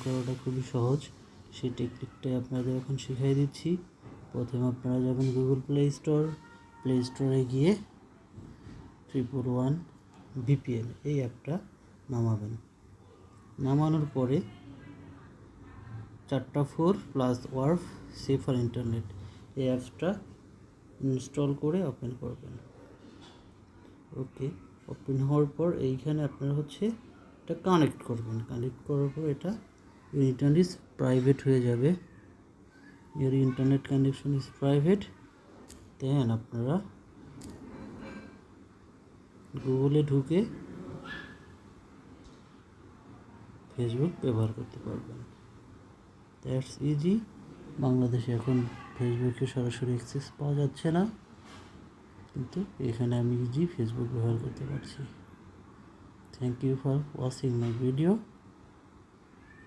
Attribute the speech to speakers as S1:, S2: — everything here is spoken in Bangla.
S1: করাটা খুবই সহজ। সেই টেকনিকটাই আপনাদের এখন শিখিয়ে দিচ্ছি। প্রথমে আপনারা যাবেন গুগল প্লে স্টোরে গিয়ে 311 VPN এই অ্যাপটা নামাবেন। নামানোর পরে 4 প্লাস ওয়ার্ফ সেফার ইন্টারনেট এই অ্যাপসটা ইনস্টল করে ওপেন করবেন। ওকে, ওপেন হওয়ার পর এইখানে আপনারা এটা কানেক্ট করবেন। কানেক্ট করার পর এটা ইন্টারনেট ইজ প্রাইভেট হয়ে যাবে। your internet connection is private, দেন আপনারা গুগলে ঢুকে ফেসবুক ব্যবহার করতে পারবেন। That's easy. বাংলাদেশে এখন ফেসবুকে সরাসরি অ্যাক্সেস পাওয়া যাচ্ছে না, কিন্তু এখানে আমি ইজি ফেসবুক ব্যবহার করতে পারছি। Thank you for watching my video.